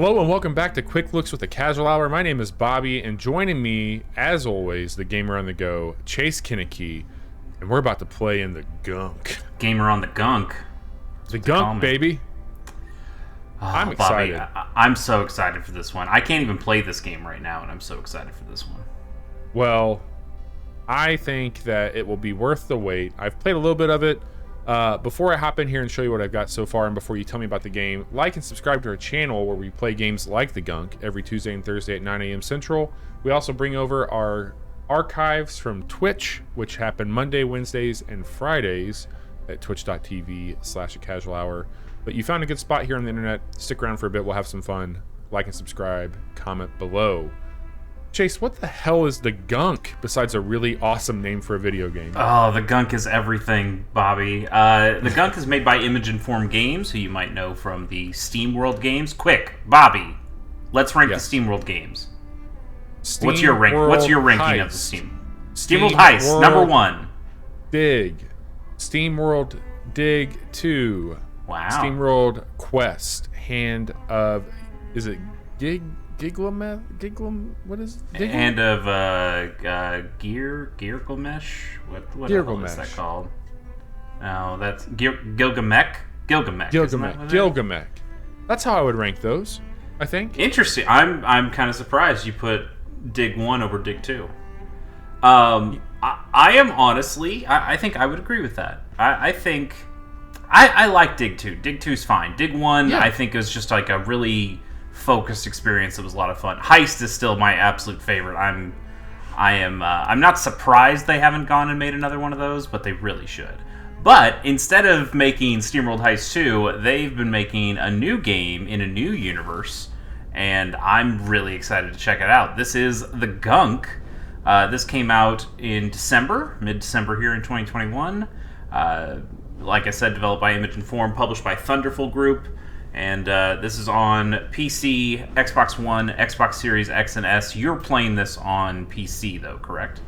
Hello and welcome back to Quick Looks with the Casual Hour. My name is Bobby, and joining me, as always, the gamer on the go, Chase Kinnicky, and we're about to play in the Gunk. Gamer on the Gunk. The Gunk, baby. I'm excited. Bobby, I'm so excited for this one. I can't even play this game right now, and I'm so excited for this one. Well, I think that it will be worth the wait. I've played a little bit of it. Before I hop in here and show you what I've got so far, and before you tell me about the game, like and subscribe to our channel where we play games like the Gunk every Tuesday and Thursday at 9 a.m. Central. We also bring over our archives from Twitch, which happen Monday, Wednesdays, and Fridays at twitch.tv/acasualhour. But you found a good spot here on the internet. Stick around for a bit. We'll have some fun. Like and subscribe. Comment below. Chase, what the hell is the Gunk besides a really awesome name for a video game? Oh, the Gunk is everything, Bobby. The Gunk is made by Image and Form Games, who you might know from the Steam World games. Quick, Bobby, let's rank the SteamWorld games. What's your ranking of the Steam? SteamWorld Heist, number 1. Dig. SteamWorld Dig 2. Wow. SteamWorld Quest. Hand of... Is it Giglam? What is it? Hand of Gilgamesh? What the hell is that called? Oh, that's Gilgamesh. Gilgamesh. That's how I would rank those, I think. Interesting. I'm kind of surprised you put Dig 1 over Dig 2. I am honestly, I think I would agree with that. I think I like Dig 2. Dig 2's fine. Dig 1, I think, is just like a really focused experience. It was a lot of fun. Heist is still my absolute favorite. I'm not surprised they haven't gone and made another one of those, but they really should. But instead of making SteamWorld Heist 2, they've been making a new game in a new universe, and I'm really excited to check it out. This is the Gunk. This came out in December, mid-December here in 2021. Like I said, developed by Image and Form, published by Thunderful Group. And this is on PC, Xbox One, Xbox Series X and S. You're playing this on PC, though, correct?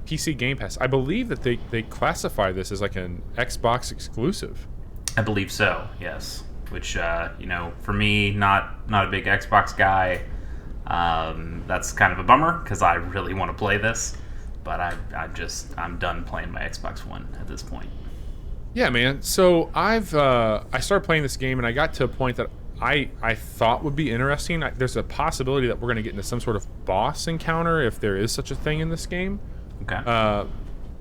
PC Game Pass. I believe that they classify this as like an Xbox exclusive. I believe so, yes. Which, for me, not a big Xbox guy. That's kind of a bummer, because I really want to play this. But I'm done playing my Xbox One at this point. Yeah, man. So I started playing this game, and I got to a point that I thought would be interesting. There's a possibility that we're going to get into some sort of boss encounter, if there is such a thing in this game. Okay.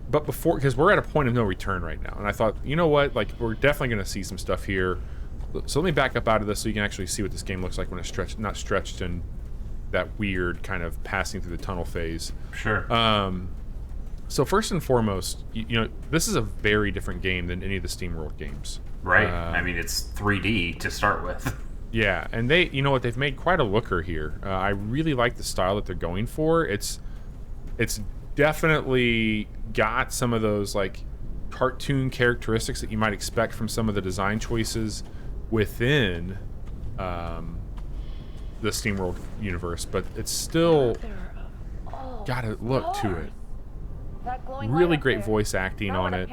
But because we're at a point of no return right now, and I thought, you know what, like, we're definitely going to see some stuff here. So let me back up out of this so you can actually see what this game looks like when it's not stretched in that weird kind of passing through the tunnel phase. Sure. So first and foremost, this is a very different game than any of the SteamWorld games. Right. I mean, it's 3D to start with. Yeah, and they've made quite a looker here. I really like the style that they're going for. It's definitely got some of those like cartoon characteristics that you might expect from some of the design choices within the SteamWorld universe, but it's still got a look to it. Really great voice acting on it.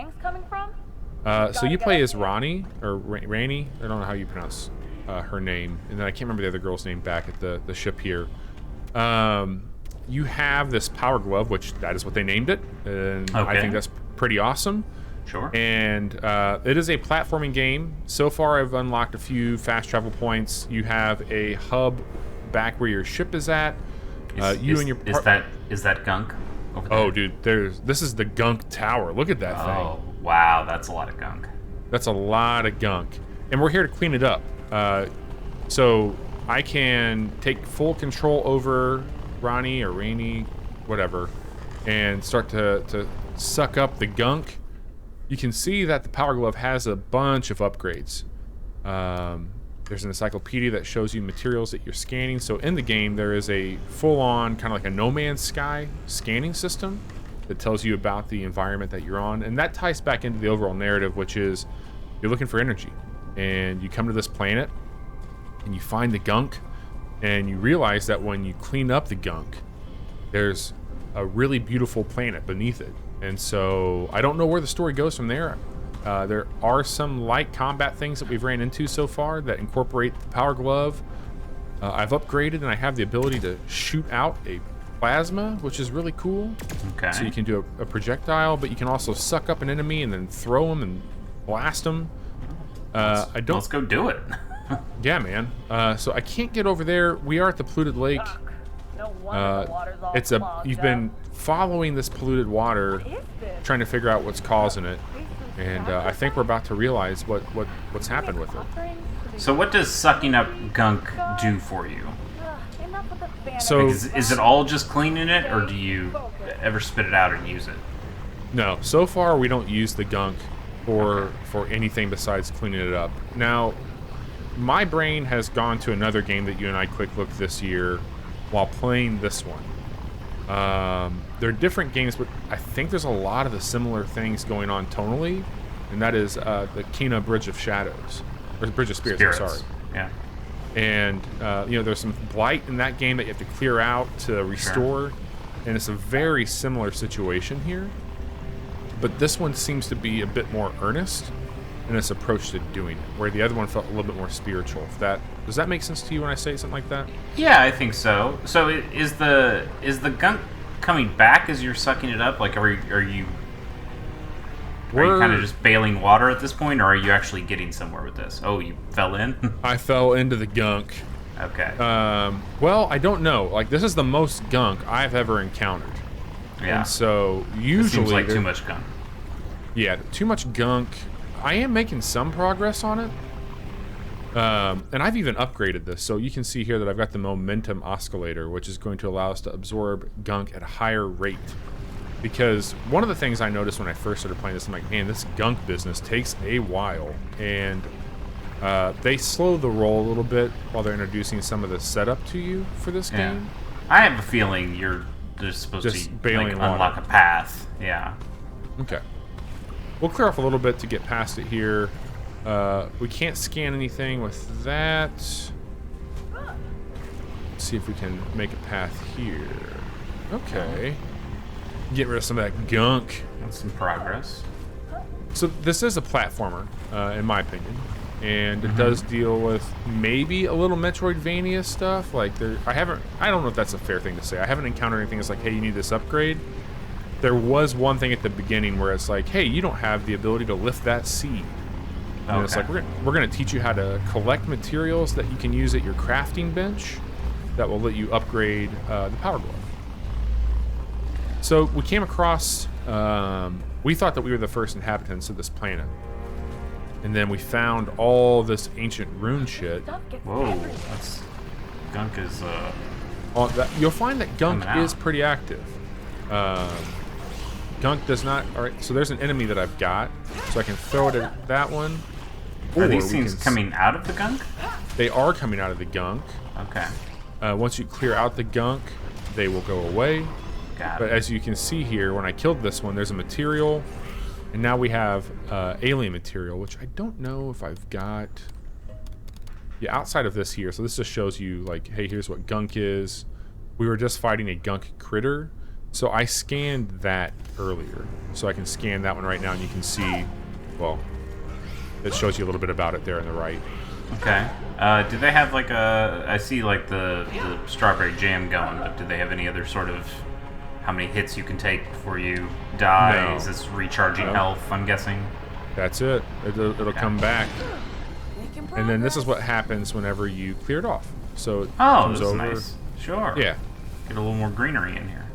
So you play as Rani, or Rani, I don't know how you pronounce her name, and then I can't remember the other girl's name back at the ship here. You have this power glove, which that is what they named it, and I think that's pretty awesome. Sure. And it is a platforming game. So far I've unlocked a few fast travel points. You have a hub back where your ship is at. Is that Gunk over there? Oh, dude, this is the Gunk Tower. Look at that thing. Oh, wow, that's a lot of gunk. That's a lot of gunk. And we're here to clean it up. So I can take full control over Rani or Rani, whatever, and start to suck up the gunk. You can see that the Power Glove has a bunch of upgrades. There's an encyclopedia that shows you materials that you're scanning. So in the game, there is a full-on kind of like a No Man's Sky scanning system that tells you about the environment that you're on. And that ties back into the overall narrative, which is you're looking for energy. And you come to this planet, and you find the gunk, and you realize that when you clean up the gunk, there's a really beautiful planet beneath it. And so I don't know where the story goes from there. There are some light combat things that we've ran into so far that incorporate the Power Glove. I've upgraded and I have the ability to shoot out a plasma, which is really cool. Okay. So you can do a projectile, but you can also suck up an enemy and then throw them and blast them. Let's go do it. Yeah, man. So I can't get over there. We are at the polluted lake. No wonder the water's all clogged You've up. been following this polluted water, What is this? trying to figure out what's causing it, and I think we're about to realize what's happened with it. So what does sucking up gunk do for you? Enough with the banner. So- Is it all just cleaning it, or do you ever spit it out and use it? No, so far we don't use the gunk for anything besides cleaning it up. Now, my brain has gone to another game that you and I quick looked this year while playing this one. They're different games, but I think there's a lot of the similar things going on tonally, and that is the Kena Bridge of Shadows, or Bridge of Spirits. I'm sorry. Yeah. And there's some blight in that game that you have to clear out to restore, and it's a very similar situation here. But this one seems to be a bit more earnest in its approach to doing it, where the other one felt a little bit more spiritual. Does that make sense to you when I say something like that? Yeah, I think so. So is the gunk coming back as you're sucking it up? Like, are you kind of just bailing water at this point, or are you actually getting somewhere with this? Oh, you fell in? I fell into the gunk. Okay. Well, I don't know. Like, this is the most gunk I've ever encountered. Yeah. And so It usually seems like too much gunk. Yeah, too much gunk. I am making some progress on it. And I've even upgraded this. So you can see here that I've got the momentum oscillator, which is going to allow us to absorb gunk at a higher rate. Because one of the things I noticed when I first started playing this, I'm like, man, this gunk business takes a while. And they slow the roll a little bit while they're introducing some of the setup to you for this game. I have a feeling you're just supposed Just to bailing water. unlock a path. Yeah. Okay. We'll clear off a little bit to get past it here. We can't scan anything with that. Let's see if we can make a path here. Okay. Get rid of some of that gunk. That's some progress. So this is a platformer, in my opinion. And it does deal with maybe a little Metroidvania stuff. Like, I don't know if that's a fair thing to say. I haven't encountered anything that's like, hey, you need this upgrade. There was one thing at the beginning where it's like, hey, you don't have the ability to lift that seed. And it's like, we're going to teach you how to collect materials that you can use at your crafting bench that will let you upgrade the power glove. So we came across, we thought that we were the first inhabitants of this planet. And then we found all this ancient rune shit. Whoa, gunk is You'll find that gunk Coming out. is pretty active. Gunk does not. All right, so there's an enemy that I've got, so I can throw it at that one. Are or these we things can coming out of the gunk? They are coming out of the gunk. Okay. Once you clear out the gunk, they will go away. Got But it. as you can see here, when I killed this one, there's a material, and now we have alien material, which I don't know if I've got. Yeah, outside of this here, so this just shows you, like, hey, here's what gunk is. We were just fighting a gunk critter, so I scanned that earlier. So I can scan that one right now, and you can see, well, it shows you a little bit about it there on the right. Okay. Do they have like I see like the strawberry jam going, but do they have any other sort of how many hits you can take before you die? No. Is this recharging No. health, I'm guessing? That's it. It'll come back. And then this is what happens whenever you clear it off. So it Oh, comes that's over. nice. Sure. Yeah. Get a little more greenery in here.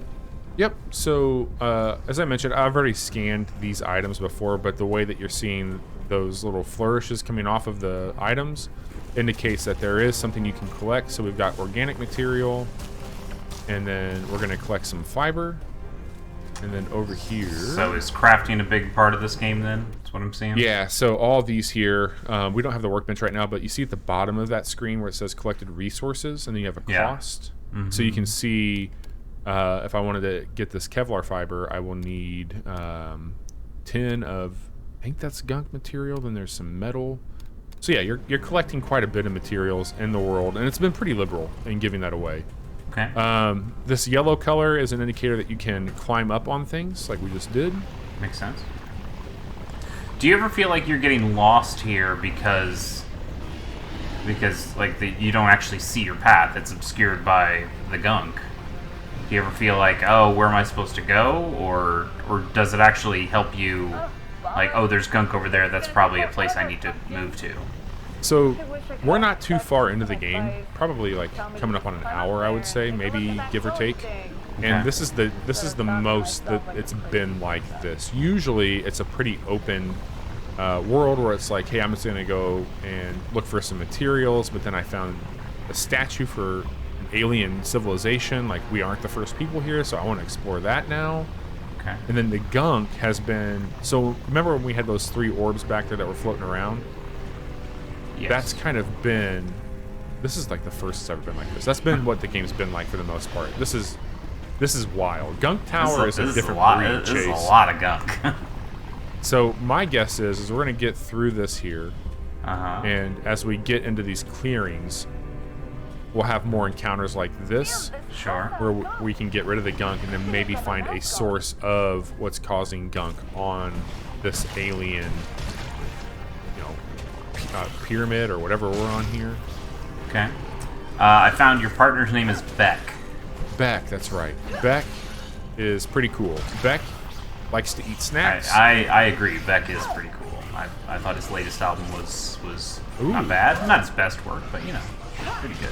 Yep. So as I mentioned, I've already scanned these items before, but the way that you're seeing those little flourishes coming off of the items indicates that there is something you can collect. So we've got organic material, and then we're going to collect some fiber, and then over here. So is crafting a big part of this game then? That's what I'm seeing? Yeah, so all these here, we don't have the workbench right now, but you see at the bottom of that screen where it says collected resources, and then you have a Yeah. cost. So you can see if I wanted to get this Kevlar fiber, I will need 10 of, I think that's gunk material, then there's some metal. So yeah, you're collecting quite a bit of materials in the world, and it's been pretty liberal in giving that away. Okay. This yellow color is an indicator that you can climb up on things like we just did. Makes sense. Do you ever feel like you're getting lost here because because like you don't actually see your path; it's obscured by the gunk. Do you ever feel like, oh, where am I supposed to go, or does it actually help you? Like, oh, there's gunk over there. That's probably a place I need to move to. So we're not too far into the game. Probably like coming up on an hour, I would say, maybe give or take. And this is the most that it's been like this. Usually, it's a pretty open world where it's like, hey, I'm just gonna go and look for some materials, but then I found a statue for an alien civilization. Like, we aren't the first people here, so I want to explore that now. Okay. And then the gunk has been. So remember when we had those 3 orbs back there that were floating around? Yes. That's kind of been. This is like the first it's ever been like this. That's been what the game's been like for the most part. This is wild. Gunk Tower is a different breed, Chase. This is a lot of gunk. So my guess is we're gonna get through this here, and as we get into these clearings, we'll have more encounters like this, Sure. where we can get rid of the gunk and then maybe find a source of what's causing gunk on this alien, pyramid or whatever we're on here. Okay. I found your partner's name is Beck. Beck, that's right. Beck is pretty cool. Beck likes to eat snacks. I agree. Beck is pretty cool. I thought his latest album was Ooh. not bad. Not his best work, but pretty good.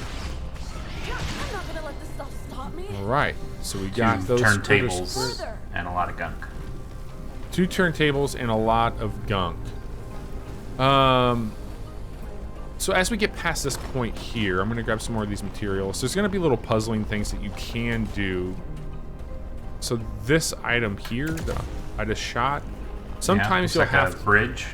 I'm not gonna let this stuff stop me. All right, so we 2 got those turntables and a lot of gunk. 2 turntables and a lot of gunk. So as we get past this point here, I'm going to grab some more of these materials. There's going to be little puzzling things that you can do. So this item here that I just shot, sometimes it's you'll like have a bridge.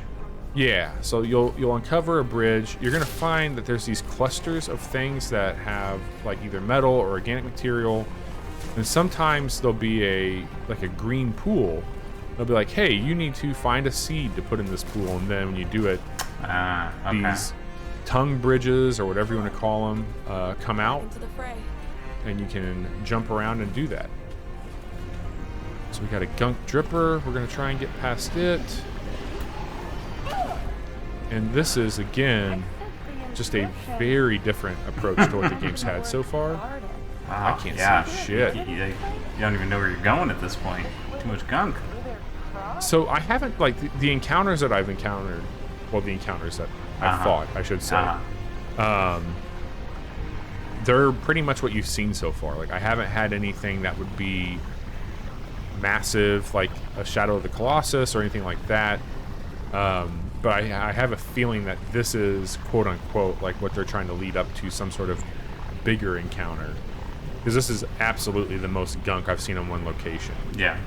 Yeah, so you'll uncover a bridge. You're going to find that there's these clusters of things that have like either metal or organic material. And sometimes there'll be a green pool. They'll be like, hey, you need to find a seed to put in this pool. And then when you do it, Okay. these tongue bridges or whatever you want to call them come out, Into the fray. and you can jump around and do that. So we got a gunk dripper. We're going to try and get past it. And this is, again, just a very different approach to what the game's had so far. Wow, I can't see shit. You don't even know where you're going at this point. Too much gunk. So I haven't, like, the encounters that I've encountered, well, the encounters that I've fought, I should say, they're pretty much what you've seen so far. Like, I haven't had anything that would be massive, like a Shadow of the Colossus or anything like that. But I have a feeling that this is, quote unquote, like what they're trying to lead up to, some sort of bigger encounter. Because this is absolutely the most gunk I've seen in one location. Yeah.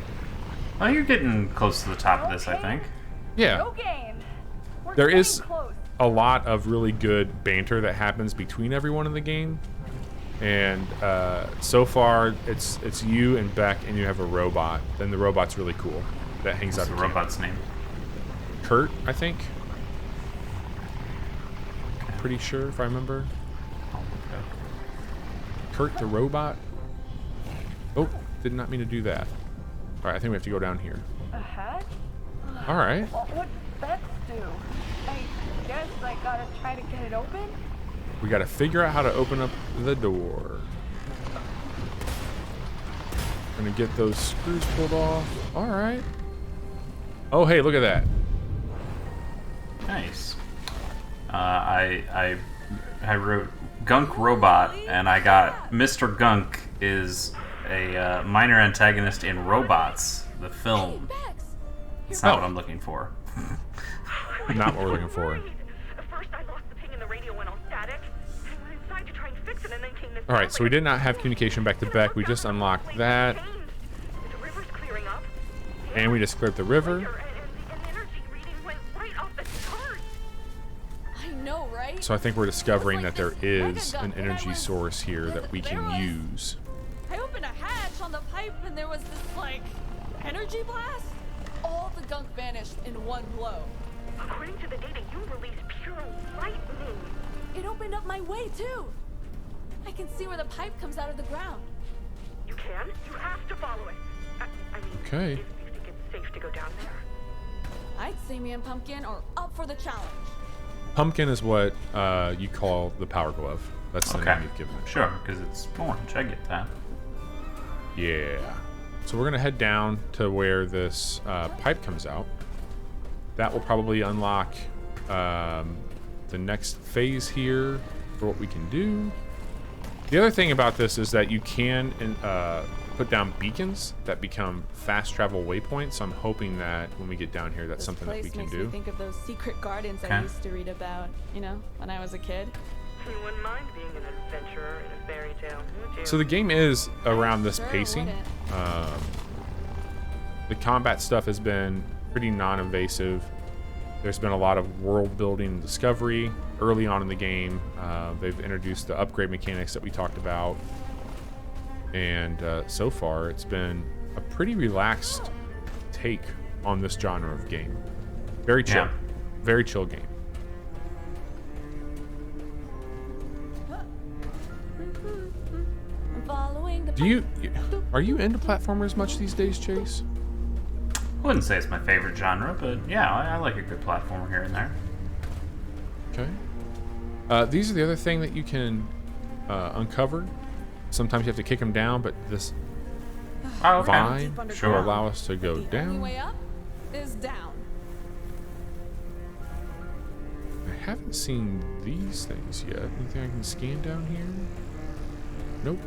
Well, you're getting close to the top of this, I think. Yeah. No game. We're There getting is close. a lot of really good banter that happens between everyone in the game. And so far, it's you and Beck, and you have a robot. Then the robot's really cool. That hangs out What's at the camp. robot's name? Kurt, I think. Pretty sure, if I remember. Kurt the robot. Oh, did not mean to do that. All right, I think we have to go down here. Ahead? All right. Well, what bets do? I guess I gotta try to get it open? We got to figure out how to open up the door. We're going to get those screws pulled off. All right. Oh, hey, look at that. Nice. I wrote Gunk Robot, and I got Mr. Gunk is a minor antagonist in Robots, the film. It's not what I'm looking for. Not what we're looking for. At first I lost the ping and the radio went all static. I went inside to try and fix it, and then came this. All right, so we did not have communication back to Beck. We just unlocked that, The river's clearing up. and we just cleared the river. And the energy reading went right off the charts. I know, right? So I think we're discovering that there is an energy source here that we can use. I opened a hatch on the pipe and there was this, like, energy blast. All the gunk vanished in one blow. According to the data, you release pure lightning. It opened up my way, too. I can see where the pipe comes out of the ground. You can? You have to follow it. I mean, Okay. if you think it's safe to go down there. I'd say me and Pumpkin are up for the challenge. Pumpkin is what you call the power glove. That's the Okay. name you've given it. Sure, because it's orange. I get that. Yeah. So we're gonna head down to where this pipe comes out. That will probably unlock the next phase here for what we can do. The other thing about this is that you can put down beacons that become fast travel waypoints. So I'm hoping that when we get down here, that's This something that we place can makes do. me think of those secret gardens Okay. I used to read about, you know, when I was a kid. You wouldn't mind being an adventurer in a fairy tale, would you? So the game is around this Sure pacing. wouldn't. The combat stuff has been pretty non-invasive. There's been a lot of world building and discovery early on in the game. They've introduced the upgrade mechanics that we talked about. And so far, it's been a pretty relaxed take on this genre of game. Very chill. Yeah. Very chill game. I'm following the Are you into platformers much these days, Chase? I wouldn't say it's my favorite genre, but yeah, I like a good platformer here and there. Okay. These are the other thing that you can uncover. Sometimes you have to kick them down, but this Oh, okay. vine Deep will allow us to go The only down. way up is down. I haven't seen these things yet. Anything I can scan down here? Nope.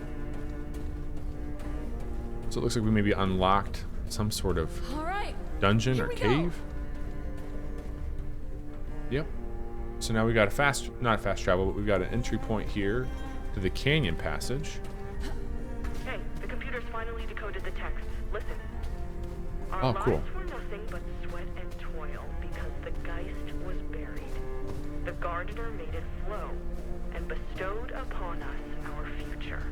So it looks like we maybe unlocked some sort of All right. dungeon Here or we go. cave. Yep. So now we got not a fast travel, but we've got an entry point here to the canyon passage. Hey, the computer's finally decoded the text. Listen. Our Oh, lives cool. were nothing but sweat and toil because the Geist was buried. The gardener made it flow and bestowed upon us our future.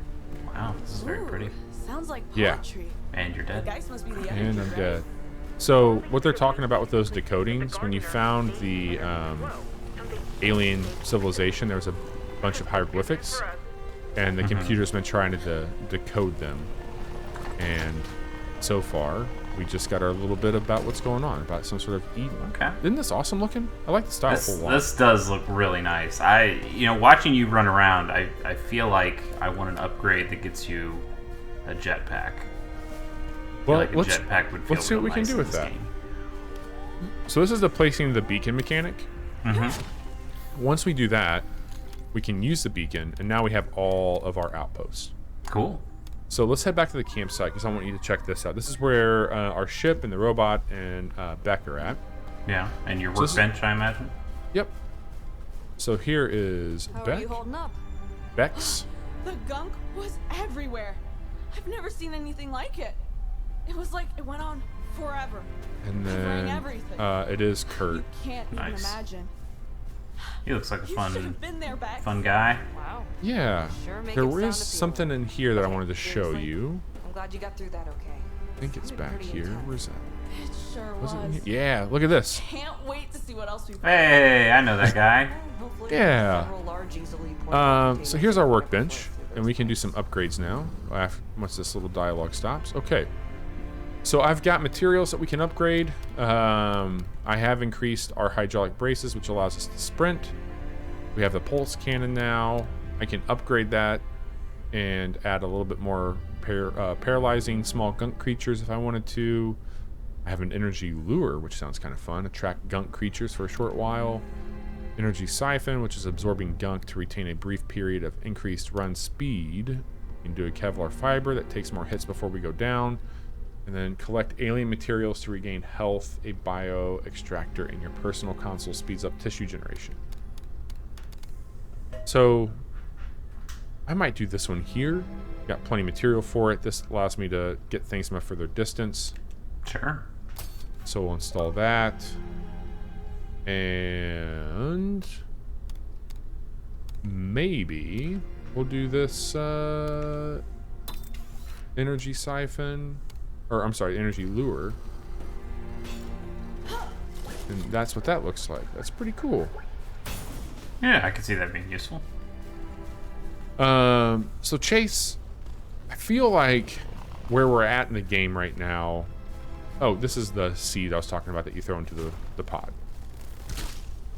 Wow, this is very Ooh, pretty. Sounds like Yeah. poetry. And you're The dead. guys must be the And energy, I'm right? dead. So what they're talking about with those decodings, when you found the alien civilization, there was a bunch of hieroglyphics, and the computer's been trying to decode them. And so far, we just got our little bit about what's going on, about some sort of Eden. Okay. Isn't this awesome looking? I like the style a whole lot. This does look really nice. Watching you run around, I feel like I want an upgrade that gets you a jetpack. I Well, feel like a let's jetpack would feel see what real we can nice do in with this that. game. So this is the placing the beacon mechanic. Once we do that, we can use the beacon, and now we have all of our outposts. Cool. So let's head back to the campsite because I want you to check this out. This is where our ship and the robot and Beck are at. Yeah, and your So this is- workbench, I imagine. Yep. So here is How are Beck, you holding up? Bex, The gunk was everywhere. I've never seen anything like it. It was like it went on forever. and Covering then everything. it is Kurt. You can't Nice. even imagine. He looks like a You should fun have been there, Bex. guy. Wow. Yeah, Sure make there it sound is appealing. something in here that I wanted to show Seriously? you. I'm glad you got through that okay. I think it's Sounded back pretty here. intense. Where's that? It sure Was was. it in here? Yeah, look at this. Can't wait to see what else we find. Hey, I know that guy. Hopefully Yeah. several large, easily pointable So here's our containers workbench, and we can do some upgrades now once this little dialogue stops. Okay. So I've got materials that we can upgrade. I have increased our hydraulic braces, which allows us to sprint. We have the pulse cannon now. I can upgrade that and add a little bit more paralyzing small gunk creatures if I wanted to. I have an energy lure, which sounds kind of fun. Attract gunk creatures for a short while. Energy siphon, which is absorbing gunk to retain a brief period of increased run speed. You can do a Kevlar fiber that takes more hits before we go down. And then collect alien materials to regain health. A bio extractor in your personal console speeds up tissue generation. So I might do this one here. Got plenty of material for it. This allows me to get things from a further distance. Sure. So we'll install that. And maybe we'll do this energy siphon. Or I'm sorry, energy lure. And that's what that looks like. That's pretty cool. Yeah, I could see that being useful. So Chase, I feel like where we're at in the game right now. Oh, this is the seed I was talking about that you throw into the pod.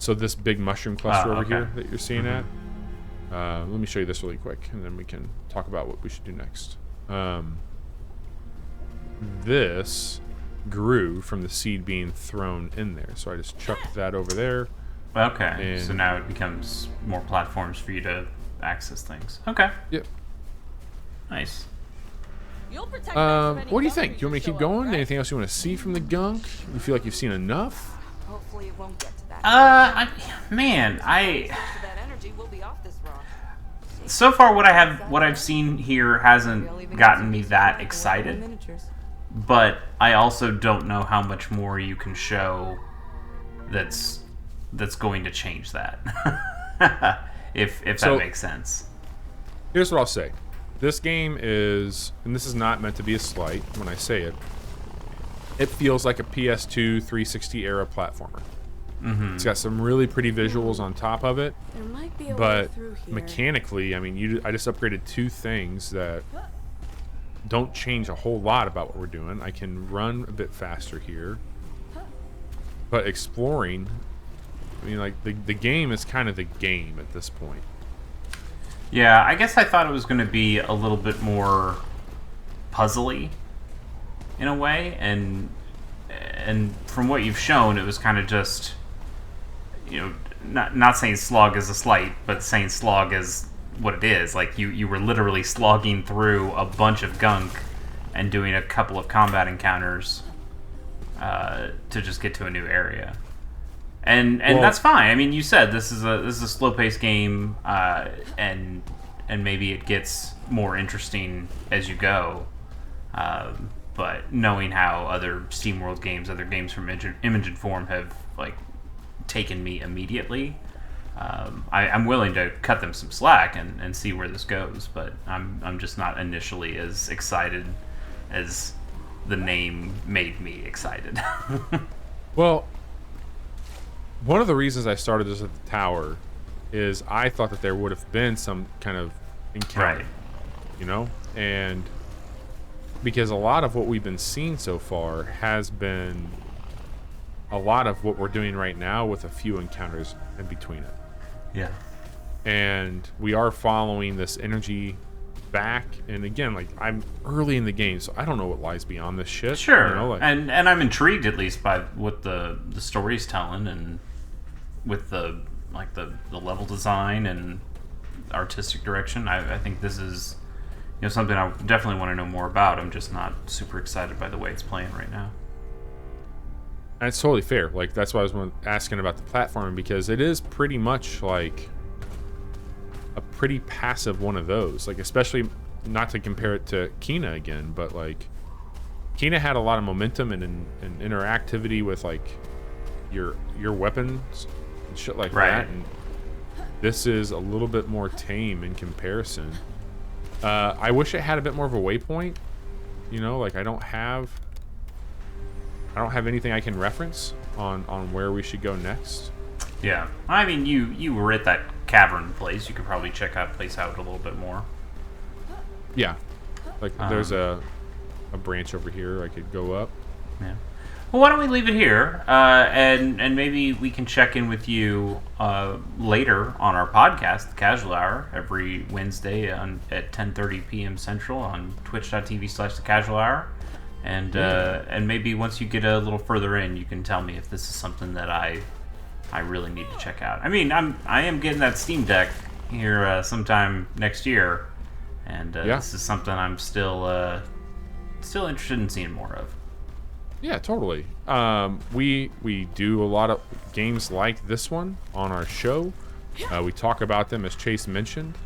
So this big mushroom cluster over okay. here that you're seeing at. Let me show you this really quick, and then we can talk about what we should do next. This grew from the seed being thrown in there, so I just chucked that over there. Okay, so And- now it becomes more platforms for you to access things. Okay, Yep. nice. You'll protect us if any What do you gunk think? Do you want me to creatures keep show up, going? right? Anything else you want to see from the gunk? You feel like you've seen enough? Hopefully it won't get to that. Man, Thanks to that energy, we'll be off this rock. so far what I've seen here hasn't They'll even gotten get me to that use excited. miniatures. But I also don't know how much more you can show that's going to change that. if So- that makes sense. Here's what I'll say. This game is, and this is not meant to be a slight when I say it, it feels like a PS2 360 era platformer. It's got some really pretty visuals on top of it, There might be a way but through here. mechanically, I mean, I just upgraded 2 things that don't change a whole lot about what we're doing. I can run a bit faster here, but exploring, I mean, like, the game is kind of the game at this point. Yeah, I guess I thought it was going to be a little bit more puzzly in a way, and from what you've shown, it was kind of just, you know, not saying slog is a slight, but saying slog is what it is. Like you were literally slogging through a bunch of gunk and doing a couple of combat encounters to just get to a new area. And Well- that's fine. I mean, you said this is a slow paced game, and maybe it gets more interesting as you go. But knowing how other SteamWorld games, other games from Image and Form have like taken me immediately, I'm willing to cut them some slack and see where this goes. But I'm just not initially as excited as the name made me excited. Well, one of the reasons I started this at the tower is I thought that there would have been some kind of encounter, Right. you know? And because a lot of what we've been seeing so far has been a lot of what we're doing right now with a few encounters in between it. Yeah. And we are following this energy back, and again, like, I'm early in the game, so I don't know what lies beyond this shit. Sure, you know, like, and I'm intrigued at least by what the story's telling, and with the level design and artistic direction. I think this is, you know, something I definitely want to know more about. I'm just not super excited by the way it's playing right now. and it's totally fair. Like, that's why I was asking about the platforming, because it is pretty much like a pretty passive one of those. Like, especially not to compare it to Kina again, but like Kina had a lot of momentum and interactivity with like your weapons and shit like Right. that. And this is a little bit more tame in comparison. I wish it had a bit more of a waypoint. You know, like, I don't have anything I can reference on where we should go next. Yeah, I mean, you were at that cavern place. You could probably check out place out a little bit more. Yeah, like, there's a branch over here I could go up. Yeah. Well, why don't we leave it here, and maybe we can check in with you later on our podcast, The Casual Hour, every Wednesday at 10:30 p.m. Central on twitch.tv/The Casual Hour, and maybe once you get a little further in, you can tell me if this is something that I really need to check out. I mean, I am getting that Steam Deck here sometime next year, and this is something I'm still interested in seeing more of. Yeah, totally. We do a lot of games like this one on our show. We talk about them, as Chase mentioned,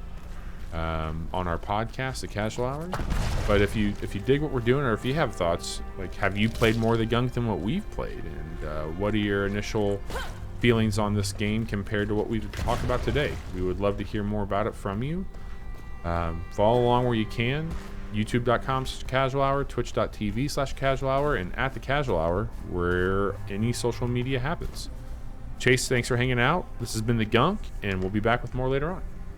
on our podcast, The Casual Hour. But if you dig what we're doing, or if you have thoughts, like, have you played more of the Gunk than what we've played, and what are your initial feelings on this game compared to what we've talked about today? We would love to hear more about it from you. Follow along where you can. YouTube.com/Casual Hour, Twitch.tv/Casual Hour, and at The Casual Hour, where any social media happens. Chase, thanks for hanging out. This has been The Gunk, and we'll be back with more later on.